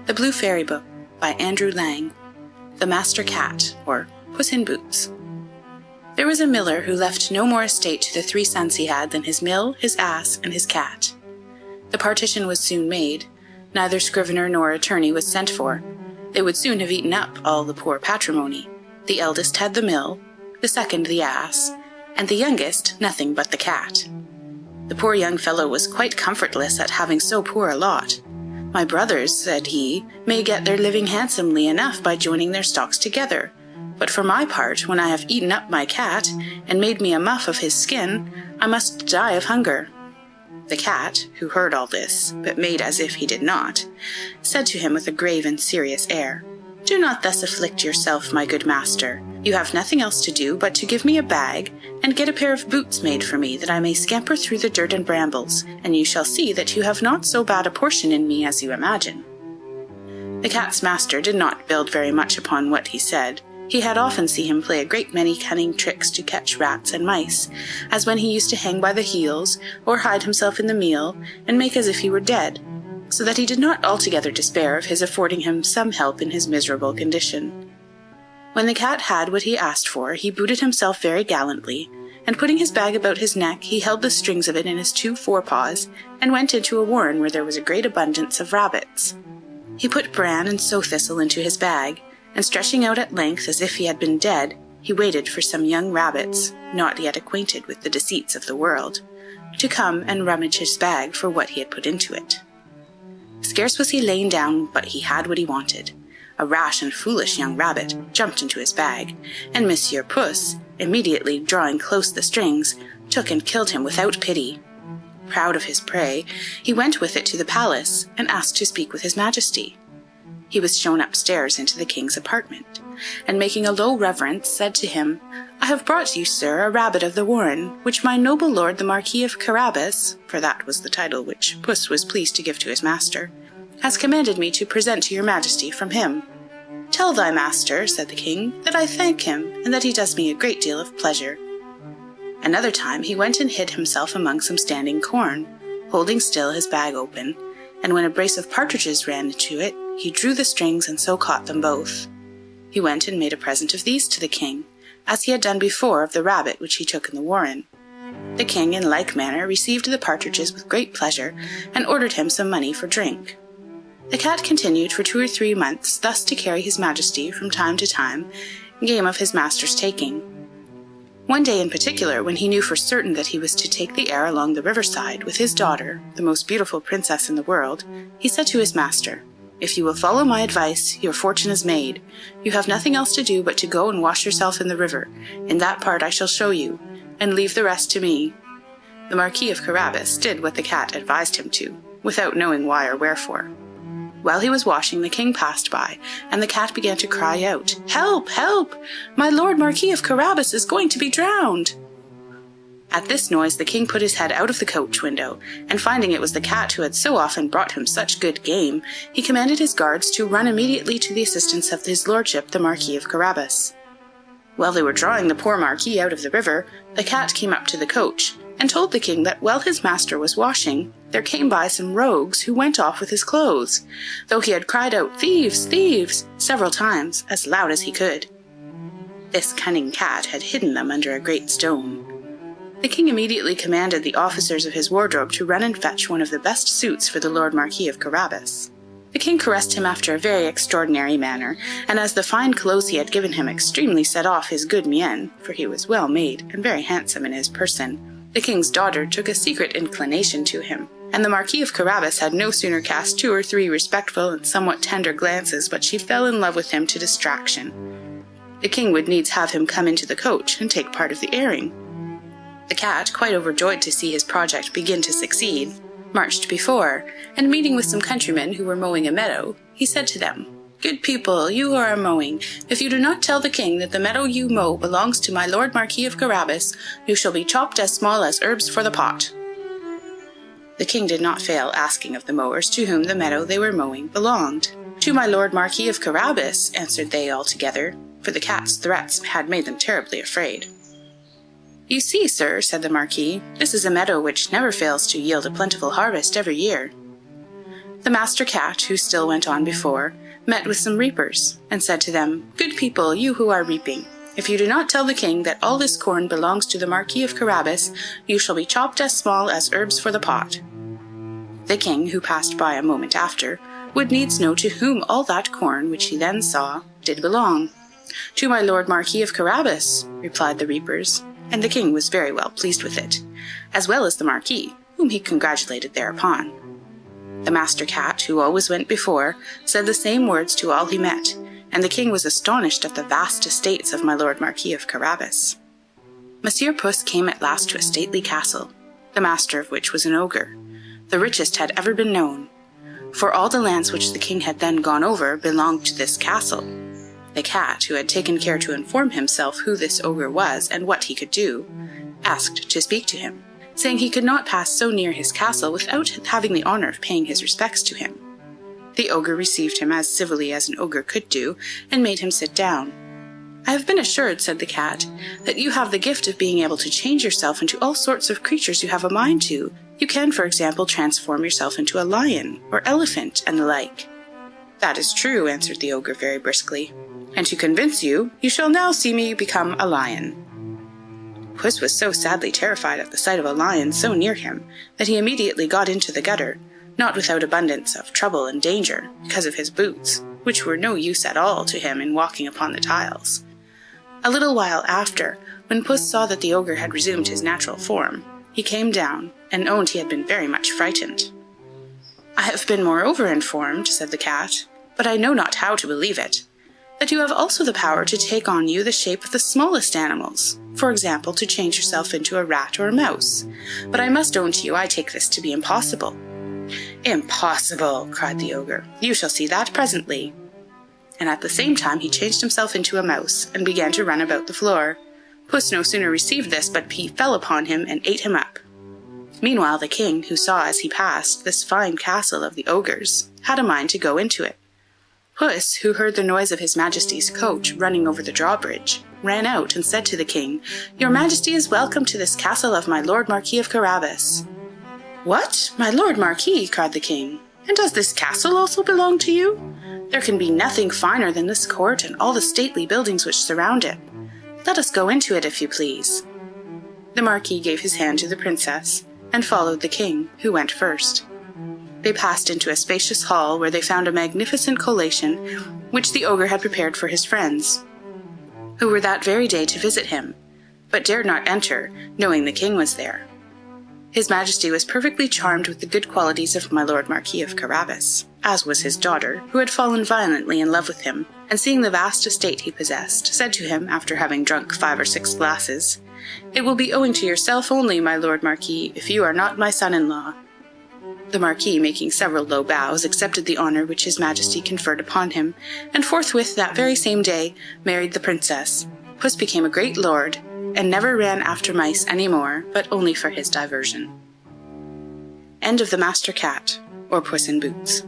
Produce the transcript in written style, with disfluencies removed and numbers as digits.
The Blue Fairy Book by Andrew Lang. The Master Cat, or Puss in Boots. There was a miller who left no more estate to the 3 sons he had than his mill, his ass, and his cat. The partition was soon made. Neither scrivener nor attorney was sent for. They would soon have eaten up all the poor patrimony. The eldest had the mill, the second the ass, and the youngest nothing but the cat. The poor young fellow was quite comfortless at having so poor a lot. "My brothers," said he, "may get their living handsomely enough by joining their stocks together, but for my part, when I have eaten up my cat, and made me a muff of his skin, I must die of hunger." The cat, who heard all this, but made as if he did not, said to him with a grave and serious air, "Do not thus afflict yourself, my good master. You have nothing else to do but to give me a bag, and get a pair of boots made for me, that I may scamper through the dirt and brambles, and you shall see that you have not so bad a portion in me as you imagine." The cat's master did not build very much upon what he said. He had often seen him play a great many cunning tricks to catch rats and mice, as when he used to hang by the heels, or hide himself in the meal, and make as if he were dead, so that he did not altogether despair of his affording him some help in his miserable condition. When the cat had what he asked for, he booted himself very gallantly, and putting his bag about his neck, he held the strings of it in his 2 forepaws, and went into a warren where there was a great abundance of rabbits. He put bran and sow-thistle into his bag, and stretching out at length as if he had been dead, he waited for some young rabbits, not yet acquainted with the deceits of the world, to come and rummage his bag for what he had put into it. Scarce was he lain down but he had what he wanted. A rash and foolish young rabbit jumped into his bag, and Monsieur Puss, immediately drawing close the strings, took and killed him without pity. Proud of his prey, he went with it to the palace, and asked to speak with his majesty. He was shown upstairs into the king's apartment, and making a low reverence, said to him, "I have brought you, sir, a rabbit of the warren, which my noble lord the Marquis of Carabas," for that was the title which Puss was pleased to give to his master, "has commanded me to present to your majesty from him." "Tell thy master," said the king, "that I thank him, and that he does me a great deal of pleasure." Another time he went and hid himself among some standing corn, holding still his bag open, and when a brace of partridges ran into it, he drew the strings and so caught them both. He went and made a present of these to the king, as he had done before of the rabbit which he took in the warren. The king in like manner received the partridges with great pleasure, and ordered him some money for drink. The cat continued for 2 or 3 months thus to carry his majesty, from time to time, game of his master's taking. One day in particular, when he knew for certain that he was to take the air along the riverside with his daughter, the most beautiful princess in the world, he said to his master, "If you will follow my advice, your fortune is made. You have nothing else to do but to go and wash yourself in the river. In that part I shall show you, and leave the rest to me." The Marquis of Carabas did what the cat advised him to, without knowing why or wherefore. While he was washing, the king passed by, and the cat began to cry out, "Help! Help! My lord Marquis of Carabas is going to be drowned!" At this noise the king put his head out of the coach window, and finding it was the cat who had so often brought him such good game, he commanded his guards to run immediately to the assistance of his lordship the Marquis of Carabas. While they were drawing the poor Marquis out of the river, the cat came up to the coach, and told the king that while his master was washing, there came by some rogues who went off with his clothes, though he had cried out, "Thieves! Thieves!" several times, as loud as he could. This cunning cat had hidden them under a great stone. The king immediately commanded the officers of his wardrobe to run and fetch one of the best suits for the Lord Marquis of Carabas. The king caressed him after a very extraordinary manner, and as the fine clothes he had given him extremely set off his good mien, for he was well made and very handsome in his person, the king's daughter took a secret inclination to him, and the Marquis of Carabas had no sooner cast 2 or 3 respectful and somewhat tender glances but she fell in love with him to distraction. The king would needs have him come into the coach and take part of the airing. The cat, quite overjoyed to see his project begin to succeed, marched before, and meeting with some countrymen who were mowing a meadow, he said to them, "Good people, you who are mowing, if you do not tell the king that the meadow you mow belongs to my lord Marquis of Carabas, you shall be chopped as small as herbs for the pot." The king did not fail asking of the mowers to whom the meadow they were mowing belonged. "To my lord Marquis of Carabas," answered they all together, for the cat's threats had made them terribly afraid. "You see, sir," said the Marquis, "this is a meadow which never fails to yield a plentiful harvest every year." The Master Cat, who still went on before, met with some reapers, and said to them, "Good people, you who are reaping, if you do not tell the king that all this corn belongs to the Marquis of Carabas, you shall be chopped as small as herbs for the pot." The king, who passed by a moment after, would needs know to whom all that corn, which he then saw, did belong. "To my lord Marquis of Carabas," replied the reapers, and the king was very well pleased with it, as well as the Marquis, whom he congratulated thereupon. The Master Cat, who always went before, said the same words to all he met, and the king was astonished at the vast estates of my lord Marquis of Carabas. Monsieur Puss came at last to a stately castle, the master of which was an ogre, the richest had ever been known, for all the lands which the king had then gone over belonged to this castle. The cat, who had taken care to inform himself who this ogre was and what he could do, asked to speak to him, saying he could not pass so near his castle without having the honour of paying his respects to him. The ogre received him as civilly as an ogre could do, and made him sit down. "I have been assured," said the cat, "that you have the gift of being able to change yourself into all sorts of creatures you have a mind to. You can, for example, transform yourself into a lion, or elephant, and the like." "That is true," answered the ogre very briskly, "and to convince you, you shall now see me become a lion." Puss was so sadly terrified at the sight of a lion so near him that he immediately got into the gutter, not without abundance of trouble and danger, because of his boots, which were no use at all to him in walking upon the tiles. A little while after, when Puss saw that the ogre had resumed his natural form, he came down, and owned he had been very much frightened. "I have been moreover informed," said the cat, "but I know not how to believe it, that you have also the power to take on you the shape of the smallest animals, for example, to change yourself into a rat or a mouse, but I must own to you I take this to be impossible." "Impossible!" cried the ogre. "You shall see that presently." And at the same time he changed himself into a mouse, and began to run about the floor. Puss no sooner received this but he fell upon him and ate him up. Meanwhile the king, who saw as he passed this fine castle of the ogres, had a mind to go into it. Puss, who heard the noise of his Majesty's coach running over the drawbridge, ran out and said to the king, "Your Majesty is welcome to this castle of my lord Marquis of Carabas." "What, my lord Marquis?" cried the king, "and does this castle also belong to you? There can be nothing finer than this court and all the stately buildings which surround it. Let us go into it, if you please." The Marquis gave his hand to the princess, and followed the king, who went first. They passed into a spacious hall where they found a magnificent collation which the ogre had prepared for his friends, who were that very day to visit him, but dared not enter, knowing the king was there. His Majesty was perfectly charmed with the good qualities of my lord Marquis of Carabas, as was his daughter, who had fallen violently in love with him, and seeing the vast estate he possessed, said to him, after having drunk 5 or 6 glasses, "It will be owing to yourself only, my lord Marquis, if you are not my son-in-law." The Marquis, making several low bows, accepted the honour which his Majesty conferred upon him, and forthwith that very same day married the princess. Puss became a great lord, and never ran after mice any more, but only for his diversion. End of The Master Cat, or Puss in Boots.